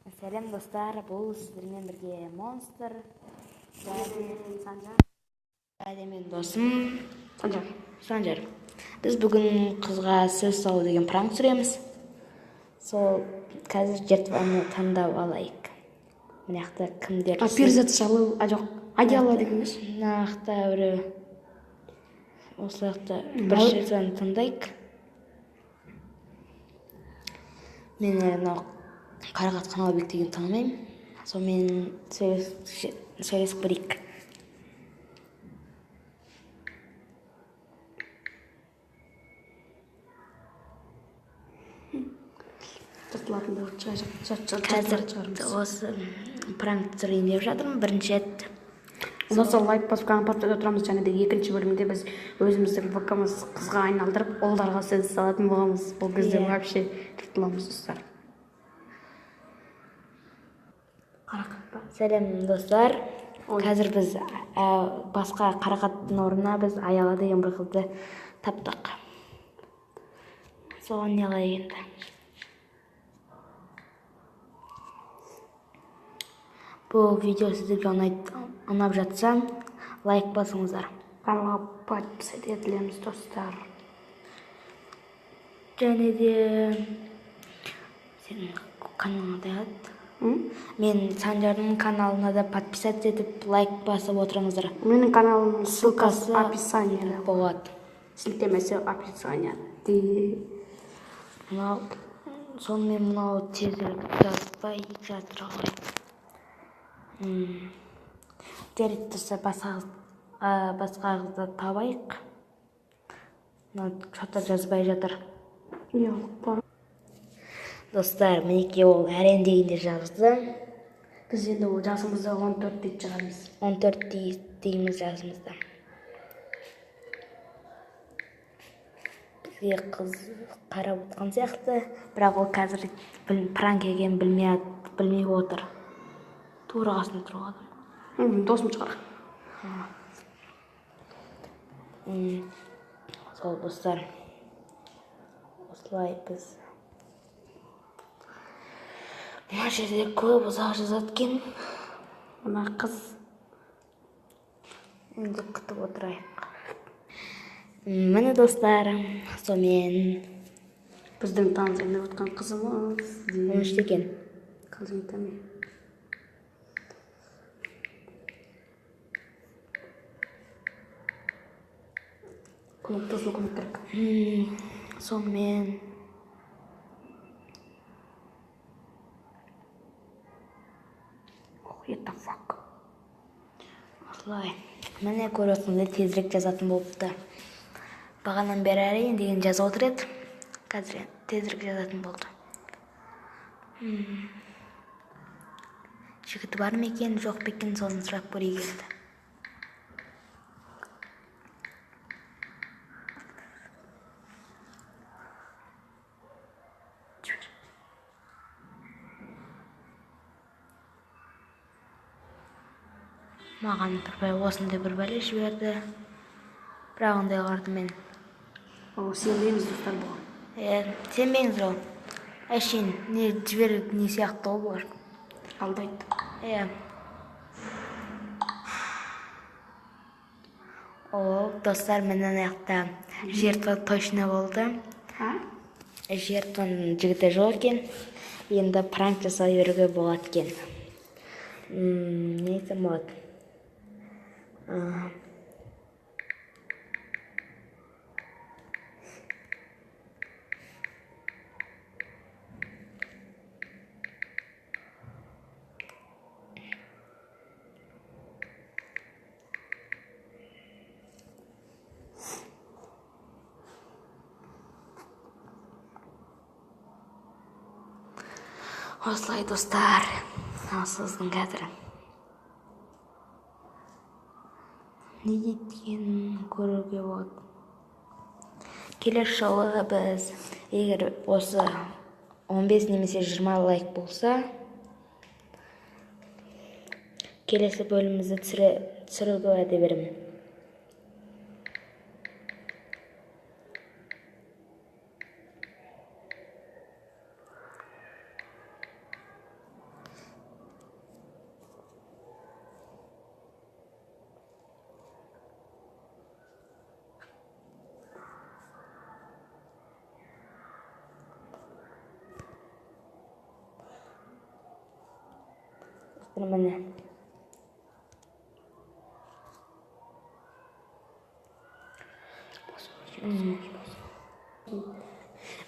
Сәлем достар, бұл сіздермен бірге Монстр. Және мен досым Санжар. Біз бүгін қызға сөз салу деген пранк түсіреміз. Сол қазір жертваны таңдап алайық. Мына жақта кімдер? Перзат шалу, жоқ, адиала дегенбіз. Мына жақта біреу. Осы жақта бір жертваны таңдайық. Мен мынау Қарақат Қанабек деген танымаймын. Сонымен сөйлесіп көрейік. Қазір осы пранк түсірейін деп жатырмын. Бірінші рет. Осы лайк басып компартияда отырамыз, және де екінші бөлімде біз өзіміздің ВК-мыз қызға айналдырып, оларға сөз салатын боламыз. Ол кезде вообще тұтыламыз достар. Сәлем достар. Қазір біз басқа Қарақаттың орнына біз Аяла деген бір қызды таптық. Соған не қылайық енді. Бұл видео сіздерге ұнап жатса, лайк басыңыздар. Каналға подписать етілеміз достар. Және де сенің каналыңа да мен Санжардың каналына да подписать етіп, лайк басып отырыңыздар. Менің каналымның ссылкасы описанияда болады. Сілтемесі описанияда. Сонымен мынау тезірек жазбай жатыр ғой. Керек тұрса басқа қызды табайық. Что-то жазбай жатыр. Достар, мінекей ол әрен дегенде жазды. Біз енді ол жасымызда 14 дейді шығармыз. 14 дейміз жасымызда. Бізге қыз қарап отқан сияқты, бірақ ол қазір пранк екенін білмей отыр. Тура қасында тұрған. Досым шығар. Сол достар. Осылай біз мына жерде көп ұзақ жазады екен. Мына қыз енді күтіп отырайық. Міне достар, сонымен біздің танысайын отқан қызымыз. 13 екен. Қалжың етемей. Көмек керек. Сонымен What the fuck? осылай. Міне көресіңдер, тезірек жазатын болыпты. Бағанан бері әрең деген жазып отыр еді. Қазір тезірек жазатын болды. Жігіті бар ма екен, жоқ па екен, соны сұрап көрейік енді. Маған осындай бір бәле жіберді. Бірақ ондай қарды мен. Сенбейміз достар бұған. Сенбеңіздер ол. Әшейін не жіберді не сияқты ол болар. Алдайды. Ол достар, менен аяқта жертва точно болды. Жертваның жігіті жоқ екен. Енді пранк жасай беруге болады екен. Не айтсам болады? Осылай достар, сіздің қазір не дейтін көруге болады. Келесі жолы біз, егер осы 15 немесе 20 лайк болса, келесі бөлімімізді түсіруге уәде беремін. Міне.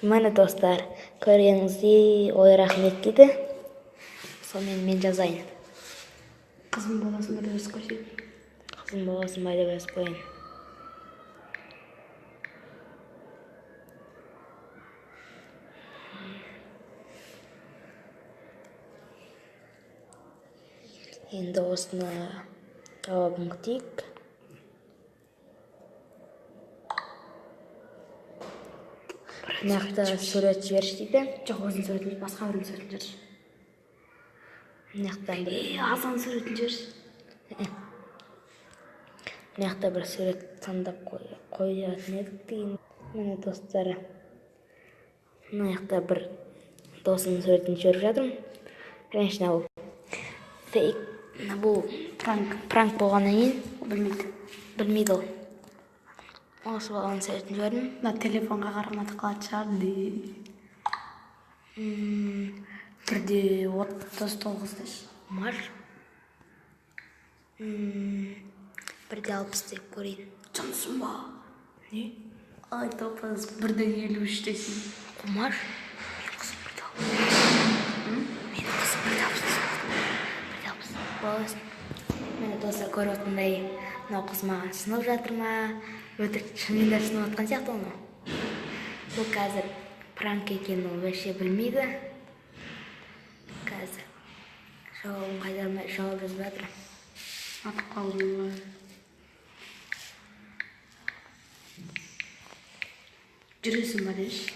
Міне достар, көргеніңізге ой рахмет дейді. Сонымен мен жазайын. Қызым боласын бір өз көрсет. Қызым боласын байды біраз қойын. Енді осыны жауабын күтейік. Мынақты сурет жіберші дейді. Жоқ, өзің суретін басқа бірінің суретін жіберші. Мынақтан бір Азан суретін жіберші. мынақты бір сурет таңдап қоятын едік деген. Міне достары, мынақты бір досының суретін жіберіп жатырмын. Конечно, бұл фейк, бұл пранк болғаннан кейін білмейді ол. Осы баланың суретін жібердім. Мына телефонға қарамады қалады шығар. 1:39 деші. Мар. 1:60 деп көрейін. Жансың ба? Не? Ай, топыз 1:53 десің. Құмар. Мен қызым 1:60. Боласын. Мені достар көріп отқандай, мынау қыз маған сынып жатыр ма? Өтірік шынымен де сынып отқан сияқты оны. Бұл қазір пранк екенін ол вообще білмейді. Қазір жауабын қайдармай жауап жазып жатыр. Атып қалдым ба? Жүресің ба деші?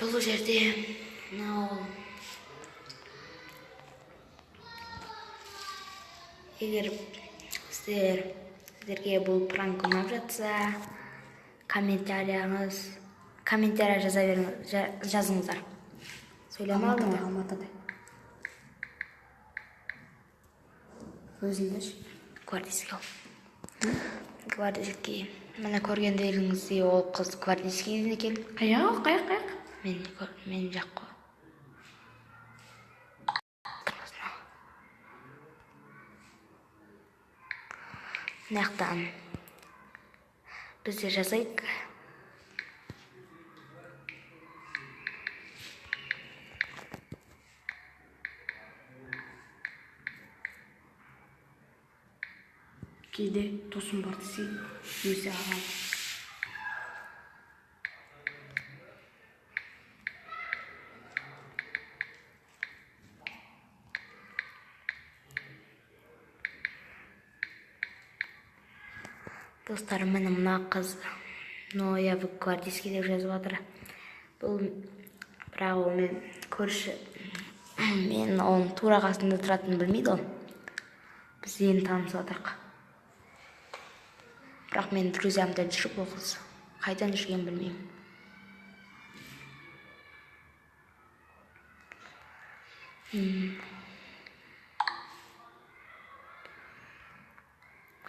Бұл жерде мынау егер сіздерге бұл пранк ұнап жатса, комментария жазыңыздар. Сөйлем алдым. Алматыда. Өзіңдеші? Гвардейский ол. Гвардейский. Мені көргендеріңізде ол қыз гвардейский екен. Қаяқ? Мен жақ қой. Мынақтан бізде жазайық. Кейде досым бар десе, өзі ағам. Достарым, мені мына қыз Ноя гвардейский деп жазып жатыр. Бұл бірақ ол мен көрші, мен оның тура қасында тұратынын білмейді ол. Біз енді танысып жатырық. Бірақ мен друзьямда жүріп ол қыз қайдан жүргенін білмеймін.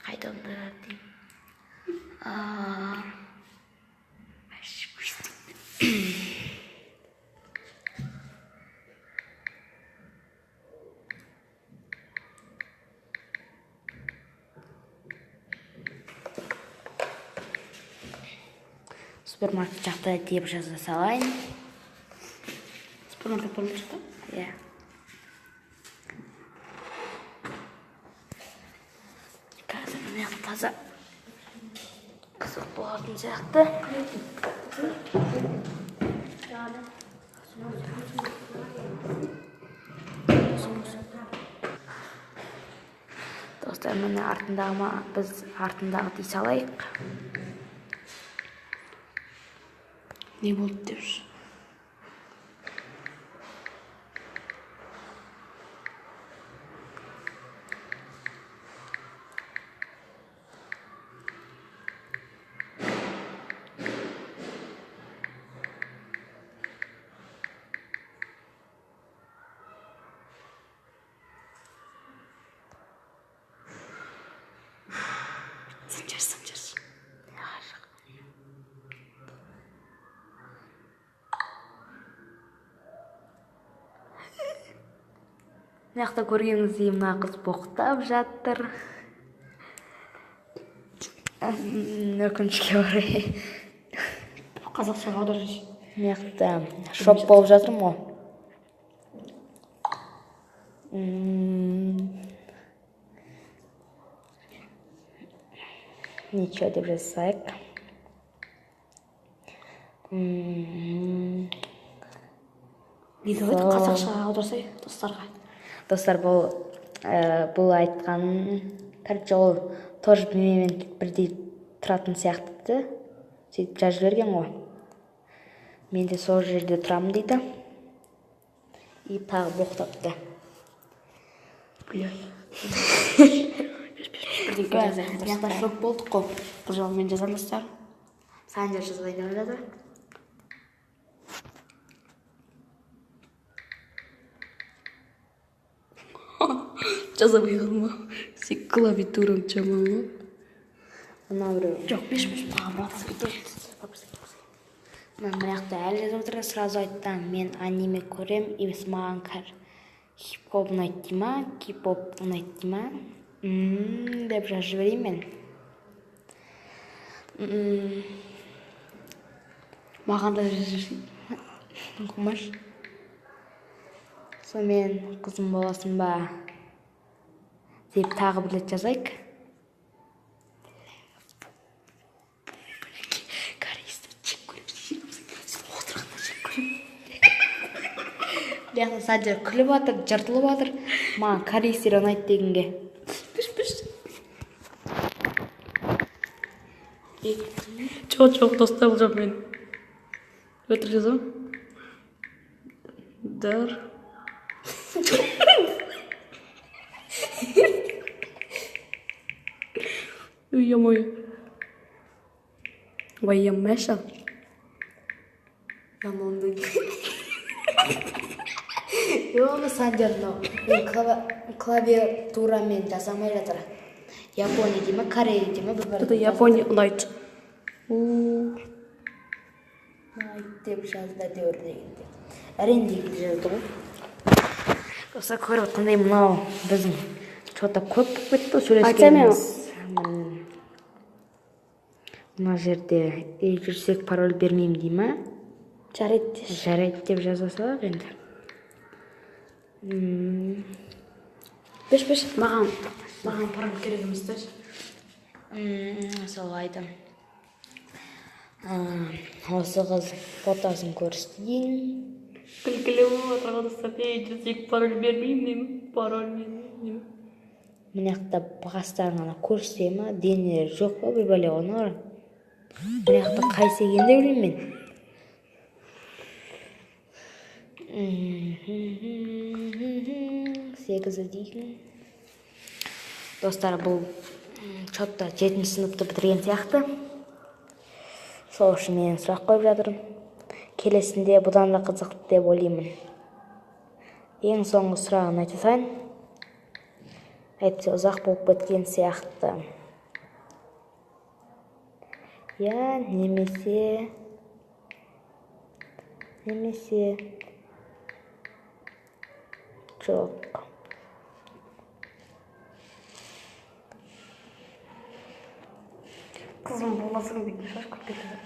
Қайдан деймін. Супермаркет жақта деп жаза салайын. Супермаркет болып шықты? Иә. Қазір міне таза қызық болатын сияқты. Достар, міне біз артындағы дей салайық. Не болды депші? Мына жақта көргеніңіздей мына қыз боқтап жатыр. Өкінішке орай. Қазақшаға аударшы. Мына жақта шоп болып жатырмын ғой. Ничего деп жазсайық. Дейді ғой, қазақшаға аударсай достарға. Достар, бұл айтқан, короче, ол тоже менімен бірдей тұратын сияқты, сөйтіп жазып жіберген ғой. Мен де сол жерде тұрамын дейді. И тағы боқтапты. Бірдеңке жазайын. Мына шок болдық қой. Бұл жолы мен жазамын достар. Санжар жазбай деп жатыр. Жазамай қалма. Сен клавиатураң жаман. Мына біреу. Жоқ, беш тағы Мен жақта әлі жазып отырған, сразу айтты, мен аниме көрем, емес маған хип-хоп ұнайды дей ма, кей-поп ұнайды дей ма, деп жазып жіберейін мен. Маған да жазырсың. Құмаш. Сонымен қызым боласың ба деп тағы бір рет жазайық. Яғни Санжар күліп жатыр, жыртылып жатыр. Маған корейстер ұнайды дегенге. Жоқ, достар, бұл жоқ мен. Өтір жазам. Дар. Ой-ой. Вайямеша. Йоны Санжарно, мен клавиатурамен жасамай жатыр. Япония дей ма, Корея дей ма, Бұл Япония ұнайды. ұнайды деп жазды дәуір дегенде. Әрең дегенде жазды ғой. Достар, көріп отқандай мынау біздің что-то көп болып кетті сөйлескеніміз. Мына жерде жүрсек пароль бермеймін дей ма? Жарайды деп жаза салақ енді. Беш, маған пароль керек емес дәш. Солайды. Осы қыз фотосын көрсетейін. Күлкілі болып отырған достар, жүрсек пароль бермеймін деймін. Пароль бермеймін. Мына жақта қастарын көрсете ма, денелері жоқ па, бір бәле оны қара. Мына жақта қайсы екенде білмеймін мен. Сегізі дейін. Достар, бұл что-то 7-ші сыныпты бітірген сияқты. Сол үшін мен сұрақ қойып жатырмын. Келесінде бұдан да қызықты деп ойлаймын. Ең соңғы сұрағын айта салайын. Әйтсе ұзақ болып кеткен сияқты. Я немесе жоқ. Қызым болмасың деген шаш көріп кетеді.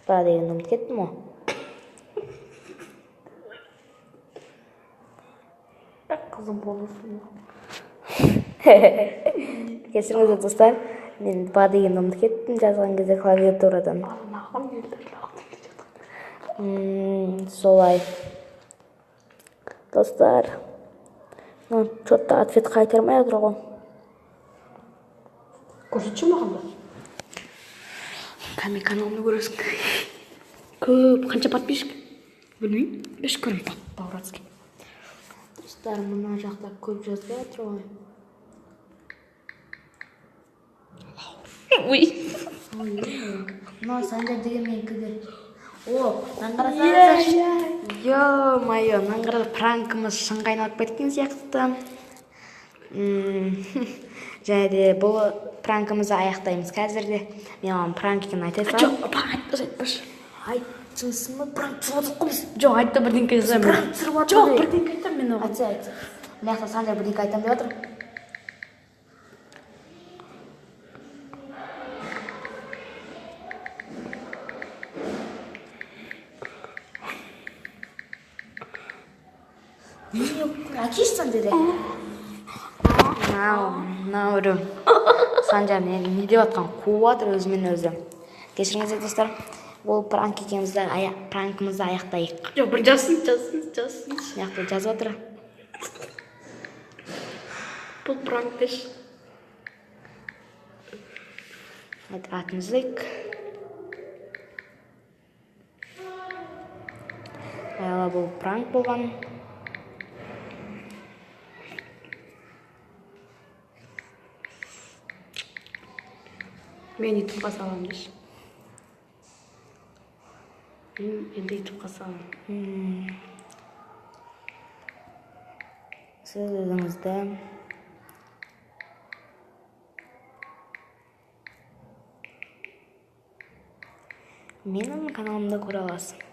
Ба деген ұмыт кеттім ғой. Қызым болмасың. Кешіріңіздер достар, мен ба деген ұмыт кеттім жазған кезде клавиатурадан. Солай. Достар, что-то ответ қайтармай отыр ғой. Көрсетші маған ба? Кәме каналымды көресің. Көп, қанша подписчик? Білмеймін. Үш көрім Бауратский. Достар, мына жақта көп жазбай отыр ғой. Мына Санжар деген мен кідір. Наңғарасаңыздар. Йо-майо, наңғарада пранкымыз шынға айналып кеткен сияқты. Және де бұл пранкымызды аяқтаймыз қазірде. Мен оған пранк екенін айта салайын. Жоқ, айтпаш. Айт. чынсыңбы? Пранк түсіріп жатырмық қой біз. Жоқ, айтты бірдеңке жазамын. Пранк түсіріп жатыр. Жоқ, бірдеңке айтамын мен оған. Айтса. Мына жақта Санжар бірдеңке айтамын деп жатыр. Әкешсің деді. Наурым. Санжар не деп жатқан қуып жатыр өзімен өзі. Кешіріңіздер достар. Ол пранкымызды аяқтайық. Жоқ, бір жазсын. Мына жақта жазып жатыр. Бұл пранк деш. Атымызды айық. Аяла бұл пранк болған. Мен ютубқа салам деш. Енді ютубқа салам. Сіз өзіңізді менің каналымда көре аласың.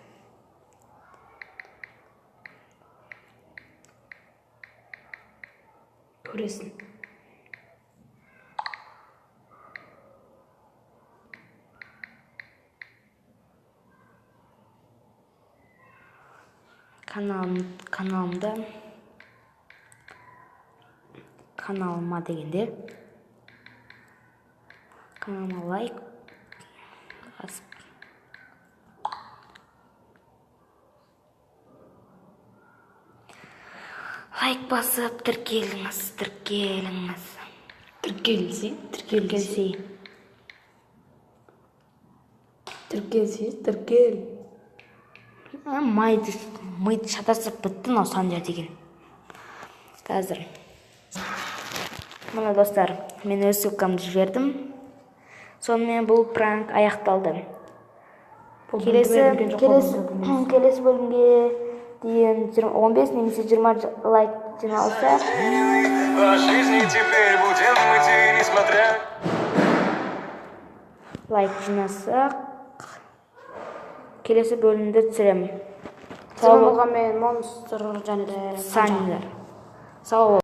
Көресің. Каналыма дегенде каналыма лайк басып тіркеліңіз. Тіркел. Майды шатасып бітті мынау Санжар деген. Қазір. Мына достар, мен өз ссылкамды жібердім. Сонымен бұл пранк аяқталды. Келесі бөлімге дейін 15 немесе 20 лайк жиналса, лайк жинасақ, келесі бөлімді түсіремін. Сау болғанмен монстр және де Санжар. Сау бол.